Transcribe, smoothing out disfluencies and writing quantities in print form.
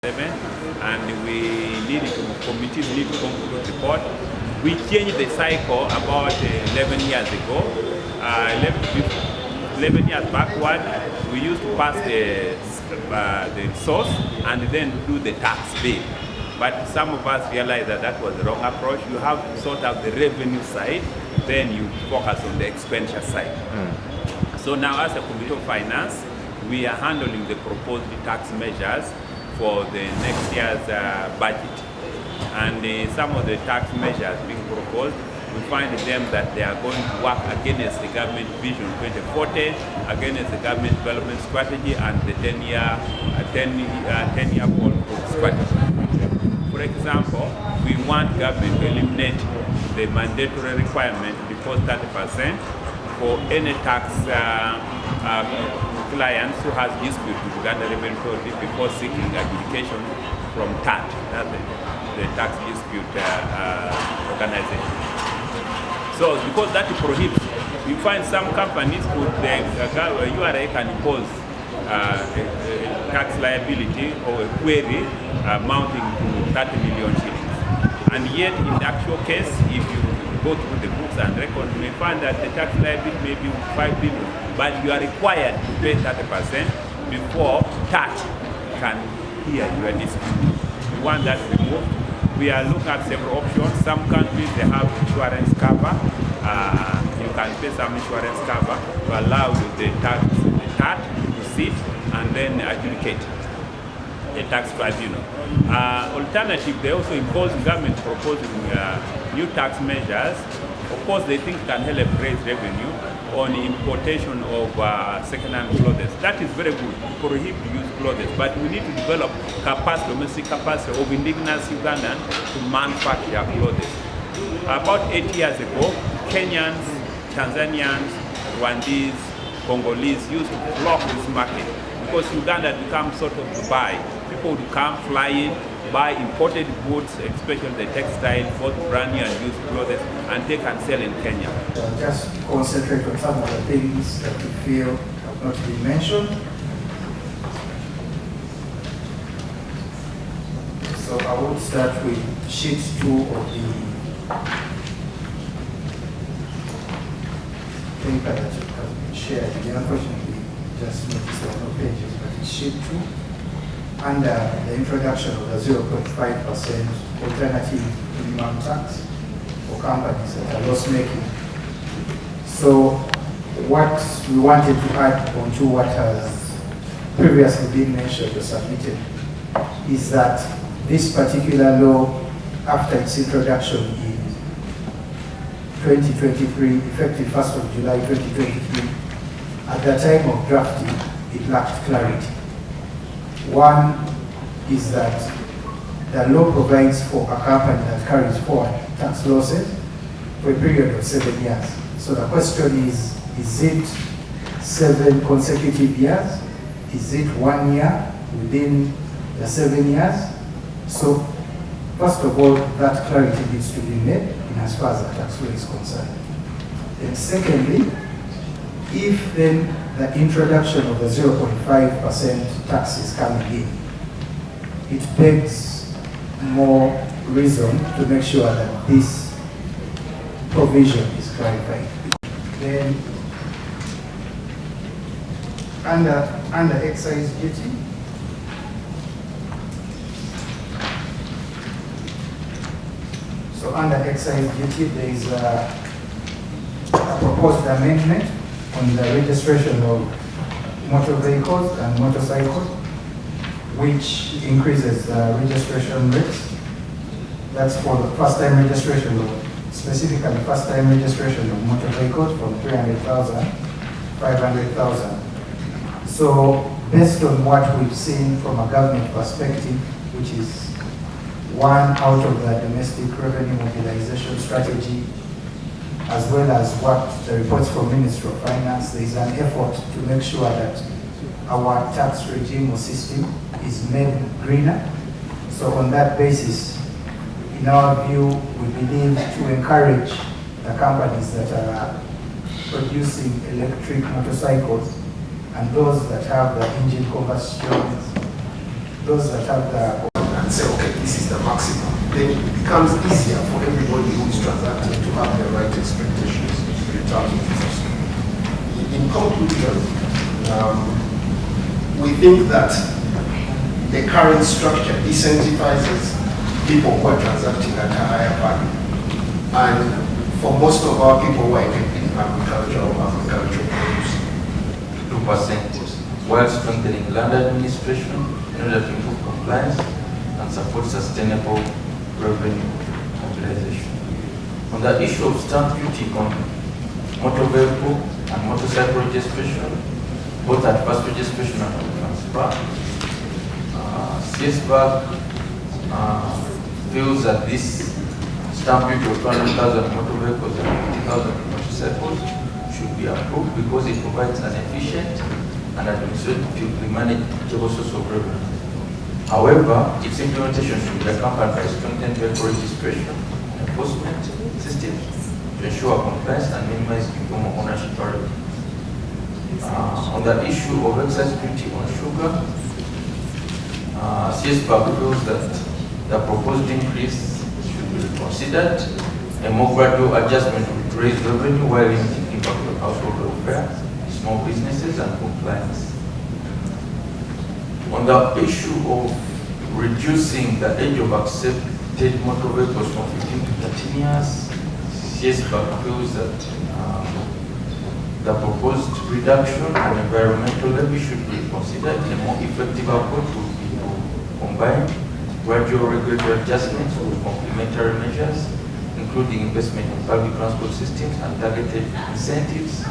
and committees need to conclude the report. We changed the cycle about 11 years ago. 11 years backward, we used to pass the source and then do the tax bill. But some of us realized that that was the wrong approach. You have to sort out the revenue side, then you focus on the expenditure side. So now as a Committee of Finance, we are handling the proposed tax measures for the next year's budget. And some of the tax measures being proposed, we find them that they are going to work against the government vision 2040, against the government development strategy and the 10-year goal strategy. For example, we want government to eliminate the mandatory requirement to deposit 30% for any tax clients who has dispute with Uganda Revenue Authority before seeking adjudication from TAT, that's the tax dispute organization. So because that prohibits, you find some companies could, URA can impose tax liability or a query amounting to 30 million shillings. And yet in the actual case, if you go through the books and records, you may find that the tax liability may be 5 billion, but you are required to pay 30% before TAT can hear your dispute. We want that removed. We are looking at several options. Some countries, they have insurance cover. You can pay some insurance cover to allow the TAT to sit and then adjudicate the tax tribunal. Alternative, they also impose government proposing new tax measures. Of course, they think can help raise revenue on importation of second-hand clothes. That is very good. Prohibit use clothes, but we need to develop domestic capacity of indigenous Ugandan to manufacture clothes. About 8 years ago, Kenyans, Tanzanians, Rwandese, Congolese used to flock this market because Uganda becomes sort of Dubai. People would come flying, buy imported goods, especially the textile, both brand new and used clothes, and they can sell in Kenya. Just concentrate on some of the things that we feel have not been mentioned. So I will start with sheet 2 of the paper that has been shared. Unfortunately, just noticed there are no pages, but it's sheet 2. Under the introduction of the 0.5% alternative minimum tax for companies that are loss-making. So what we wanted to add onto what has previously been mentioned or submitted is that this particular law, after its introduction in 2023, effective 1st of July 2023, at the time of drafting, it lacked clarity. One is that the law provides for a company that carries forward tax losses for a period of 7 years. So the question is it 7 consecutive years? Is it 1 year within the 7 years? So first of all, that clarity needs to be made in as far as the tax law is concerned. And secondly, if then the introduction of the 0.5% tax is coming in, it begs more reason to make sure that this provision is clarified. Then under excise duty, so under excise duty there is a proposed amendment on the registration of motor vehicles and motorcycles, which increases the registration rates. That's for the first-time registration of, specifically first-time registration of motor vehicles from 300,000, 500,000. So based on what we've seen from a government perspective, which is one out of the domestic revenue mobilization strategy, as well as what the reports from Ministry of Finance, there is an effort to make sure that our tax regime or system is made greener. So on that basis, in our view, we believe to encourage the companies that are producing electric motorcycles and those that have the engine combustion those that have the and say, okay, this is the maximum, then it becomes easier for everybody who is transacting to have the right expectations in terms of interest. In conclusion, we think that the current structure disincentivizes people who are transacting at a higher value. And for most of our people who are in agricultural produce, 2%, while strengthening land administration in order to improve compliance and support sustainable revenue mobilization. On the issue of stamp duty on motor vehicle and motorcycle registration, both at first registration and transfer, CSBAC feels that this stamp duty of 200,000 motor vehicles and 50,000 motorcycles should be approved because it provides an efficient and administratively manageable source of revenue. However, its implementation should be accompanied by strengthened vehicle registration and enforcement systems to ensure compliance and minimize informal ownership barrier. On the issue of excise duty on sugar, CSBAC feels that the proposed increase should be considered. A more gradual adjustment would raise revenue while limiting impact on household welfare, small businesses, and compliance. On the issue of reducing the age of accepted motor vehicles from 15 to 13 years, CSBAC feels that the proposed reduction and environmental levy should be considered. A more effective approach would be to combine gradual regulatory adjustments with complementary measures, including investment in public transport systems and targeted incentives